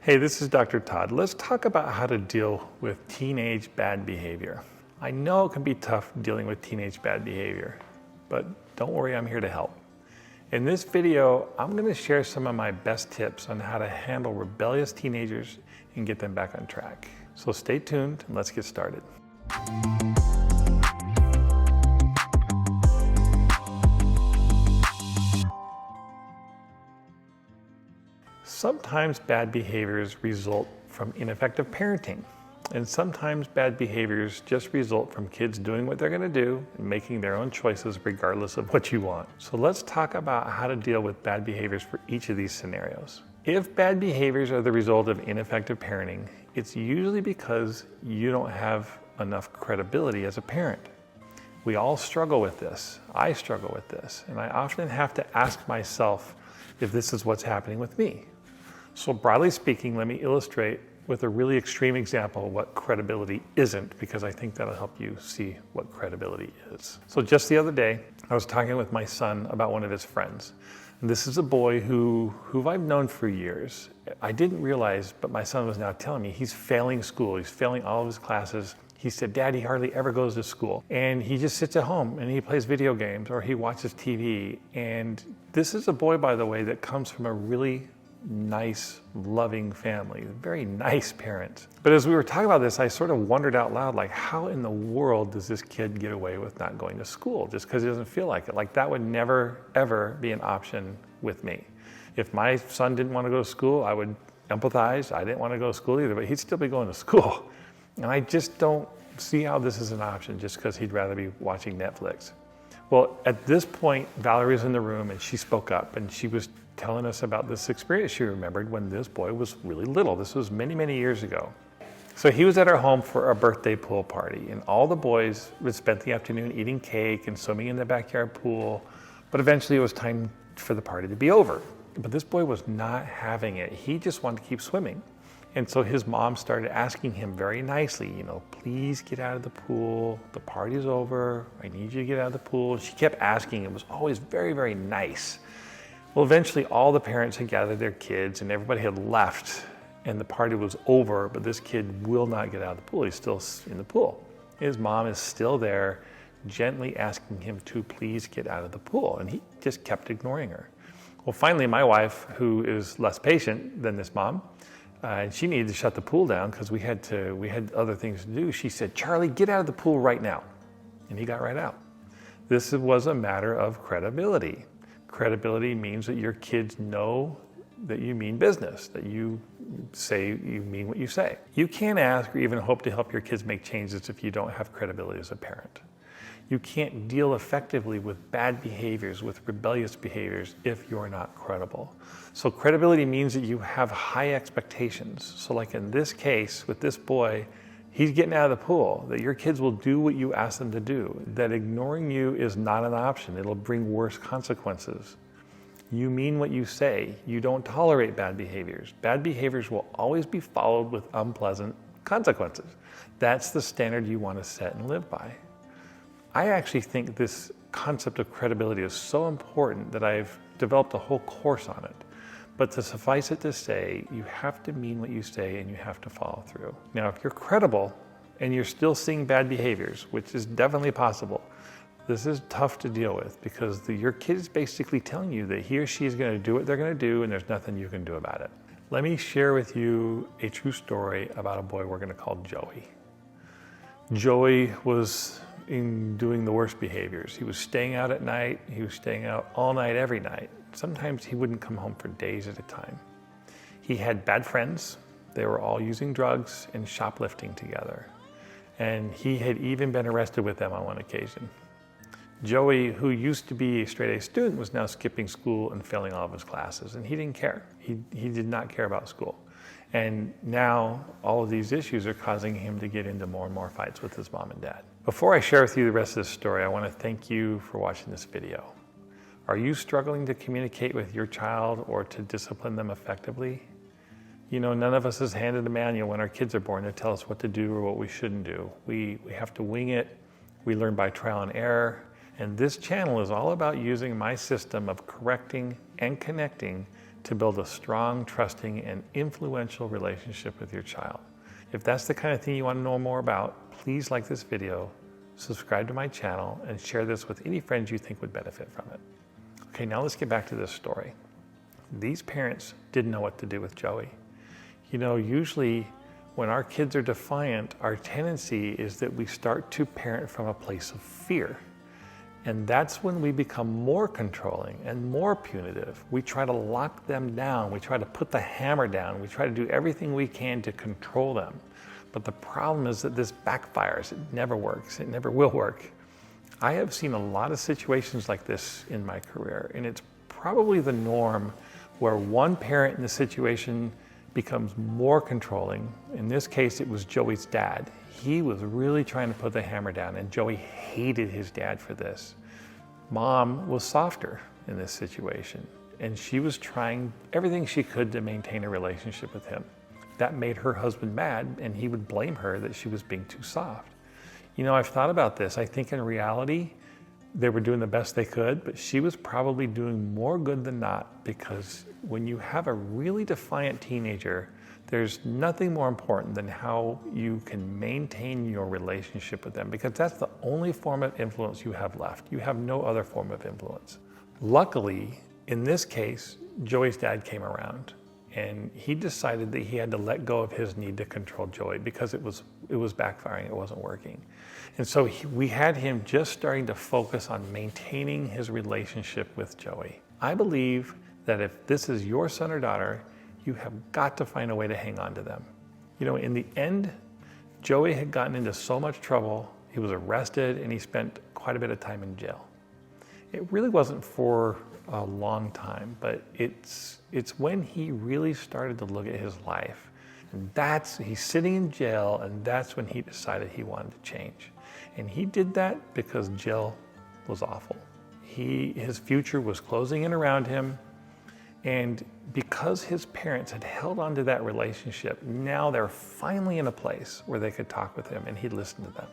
Hey, this is Dr. Todd. Let's talk about how to deal with teenage bad behavior. I know it can be tough dealing with teenage bad behavior, but don't worry, I'm here to help. In this video, I'm going to share some of my best tips on how to handle rebellious teenagers and get them back on track. So stay tuned and let's get started. Sometimes bad behaviors result from ineffective parenting, and sometimes bad behaviors just result from kids doing what they're going to do and making their own choices regardless of what you want. So let's talk about how to deal with bad behaviors for each of these scenarios. If bad behaviors are the result of ineffective parenting, it's usually because you don't have enough credibility as a parent. We all struggle with this. I struggle with this, and I often have to ask myself if this is what's happening with me. So broadly speaking, let me illustrate with a really extreme example of what credibility isn't, because I think that'll help you see what credibility is. So just the other day, I was talking with my son about one of his friends. And this is a boy who I've known for years. I didn't realize, but my son was now telling me he's failing school. He's failing all of his classes. He said, Dad, he hardly ever goes to school. And he just sits at home and he plays video games or he watches TV. And this is a boy, by the way, that comes from a really nice, loving family, very nice parents. But as we were talking about this, I sort of wondered out loud, like, how in the world does this kid get away with not going to school just because he doesn't feel like it? Like, that would never, ever be an option with me. If my son didn't want to go to school, I would empathize. I didn't want to go to school either, but he'd still be going to school. And I just don't see how this is an option just because he'd rather be watching Netflix. Well, at this point, Valerie was in the room and she spoke up and she was telling us about this experience she remembered when this boy was really little. This was many, many years ago. So he was at our home for a birthday pool party, and all the boys would spend the afternoon eating cake and swimming in the backyard pool, but eventually it was time for the party to be over. But this boy was not having it. He just wanted to keep swimming. And so his mom started asking him very nicely, please get out of the pool. The party's over. I need you to get out of the pool. And she kept asking. It was always very, very nice. Well, eventually all the parents had gathered their kids and everybody had left and the party was over, but this kid will not get out of the pool. He's still in the pool. His mom is still there, gently asking him to please get out of the pool. And he just kept ignoring her. Well, finally, my wife, who is less patient than this mom, and she needed to shut the pool down because we had other things to do. She said, Charlie, get out of the pool right now. And he got right out. This was a matter of credibility. Credibility means that your kids know that you mean business, that you say you mean what you say. You can't ask or even hope to help your kids make changes if you don't have credibility as a parent. You can't deal effectively with bad behaviors, with rebellious behaviors, if you're not credible. So credibility means that you have high expectations. So like in this case with this boy, he's getting out of the pool, that your kids will do what you ask them to do, that ignoring you is not an option. It'll bring worse consequences. You mean what you say. You don't tolerate bad behaviors. Bad behaviors will always be followed with unpleasant consequences. That's the standard you want to set and live by. I actually think this concept of credibility is so important that I've developed a whole course on it. But to suffice it to say, you have to mean what you say and you have to follow through. Now, if you're credible and you're still seeing bad behaviors, which is definitely possible, this is tough to deal with because your kid is basically telling you that he or she is going to do what they're going to do and there's nothing you can do about it. Let me share with you a true story about a boy we're going to call Joey. Joey was doing the worst behaviors. He was staying out at night. He was staying out all night, every night. Sometimes he wouldn't come home for days at a time. He had bad friends. They were all using drugs and shoplifting together. And he had even been arrested with them on one occasion. Joey, who used to be a straight A student, was now skipping school and failing all of his classes, and he didn't care. He did not care about school. And now all of these issues are causing him to get into more and more fights with his mom and dad. Before I share with you the rest of this story, I want to thank you for watching this video. Are you struggling to communicate with your child or to discipline them effectively? None of us is handed a manual when our kids are born to tell us what to do or what we shouldn't do. We have to wing it. We learn by trial and error. And this channel is all about using my system of correcting and connecting to build a strong, trusting, and influential relationship with your child. If that's the kind of thing you want to know more about, please like this video, subscribe to my channel, and share this with any friends you think would benefit from it. Okay, now let's get back to this story. These parents didn't know what to do with Joey. You know, usually when our kids are defiant, our tendency is that we start to parent from a place of fear. And that's when we become more controlling and more punitive. We try to lock them down. We try to put the hammer down. We try to do everything we can to control them. But the problem is that this backfires. It never works. It never will work. I have seen a lot of situations like this in my career, and it's probably the norm where one parent in the situation becomes more controlling. In this case, it was Joey's dad. He was really trying to put the hammer down, and Joey hated his dad for this. Mom was softer in this situation, and she was trying everything she could to maintain a relationship with him. That made her husband mad, and he would blame her that she was being too soft. You know, I've thought about this. I think in reality, they were doing the best they could, but she was probably doing more good than not, because when you have a really defiant teenager, there's nothing more important than how you can maintain your relationship with them, because that's the only form of influence you have left. You have no other form of influence. Luckily, in this case, Joey's dad came around, and he decided that he had to let go of his need to control Joey because it was backfiring, it wasn't working. And so we had him just starting to focus on maintaining his relationship with Joey. I believe that if this is your son or daughter, you have got to find a way to hang on to them. You know, in the end, Joey had gotten into so much trouble, he was arrested, and he spent quite a bit of time in jail. It really wasn't for a long time, but it's when he really started to look at his life. And he's sitting in jail, and that's when he decided he wanted to change. And he did that because jail was awful. His future was closing in around him, and because his parents had held on to that relationship, now they're finally in a place where they could talk with him, and he'd listen to them.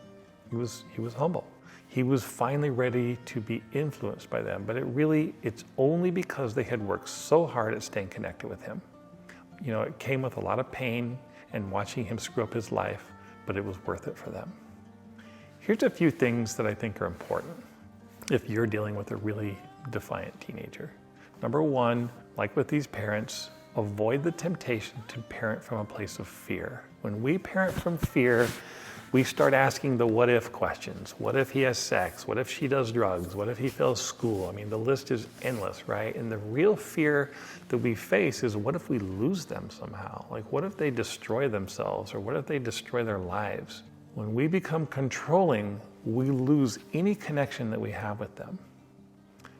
He was humble. He was finally ready to be influenced by them, but it's only because they had worked so hard at staying connected with him. You know, it came with a lot of pain and watching him screw up his life, but it was worth it for them. Here's a few things that I think are important if you're dealing with a really defiant teenager. Number one, like with these parents, avoid the temptation to parent from a place of fear. When we parent from fear, we start asking the what if questions. What if he has sex? What if she does drugs? What if he fails school? I mean, the list is endless, right? And the real fear that we face is, what if we lose them somehow? Like, what if they destroy themselves, or what if they destroy their lives? When we become controlling, we lose any connection that we have with them.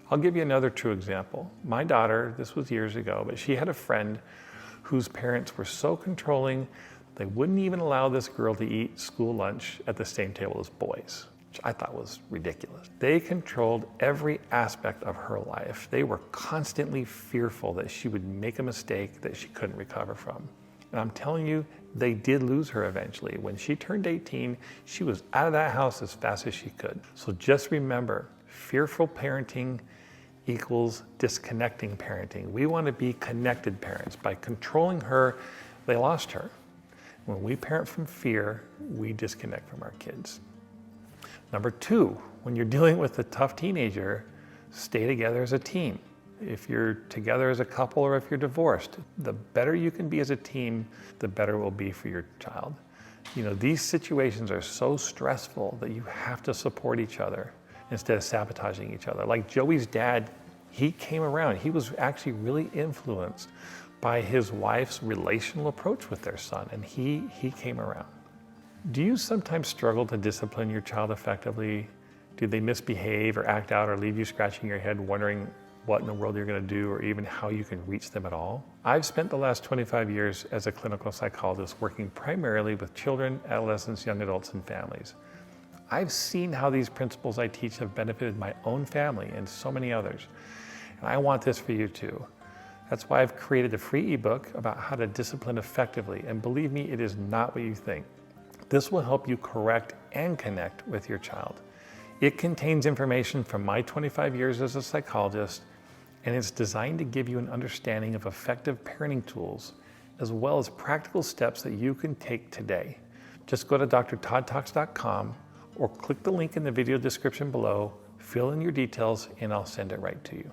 I'll give you another true example. My daughter, this was years ago, but she had a friend whose parents were so controlling, they wouldn't even allow this girl to eat school lunch at the same table as boys, which I thought was ridiculous. They controlled every aspect of her life. They were constantly fearful that she would make a mistake that she couldn't recover from. And I'm telling you, they did lose her eventually. When she turned 18, she was out of that house as fast as she could. So just remember, fearful parenting equals disconnecting parenting. We want to be connected parents. By controlling her, they lost her. When we parent from fear, we disconnect from our kids. Number two, when you're dealing with a tough teenager, stay together as a team. If you're together as a couple, or if you're divorced, the better you can be as a team, the better it will be for your child. You know, these situations are so stressful that you have to support each other instead of sabotaging each other. Like Joey's dad, he came around. He was actually really influenced by his wife's relational approach with their son, and he came around. Do you sometimes struggle to discipline your child effectively? Do they misbehave or act out or leave you scratching your head wondering what in the world you're going to do, or even how you can reach them at all? I've spent the last 25 years as a clinical psychologist working primarily with children, adolescents, young adults, and families. I've seen how these principles I teach have benefited my own family and so many others. And I want this for you too. That's why I've created a free ebook about how to discipline effectively. And believe me, it is not what you think. This will help you correct and connect with your child. It contains information from my 25 years as a psychologist and it's designed to give you an understanding of effective parenting tools, as well as practical steps that you can take today. Just go to drtoddtalks.com or click the link in the video description below, fill in your details, and I'll send it right to you.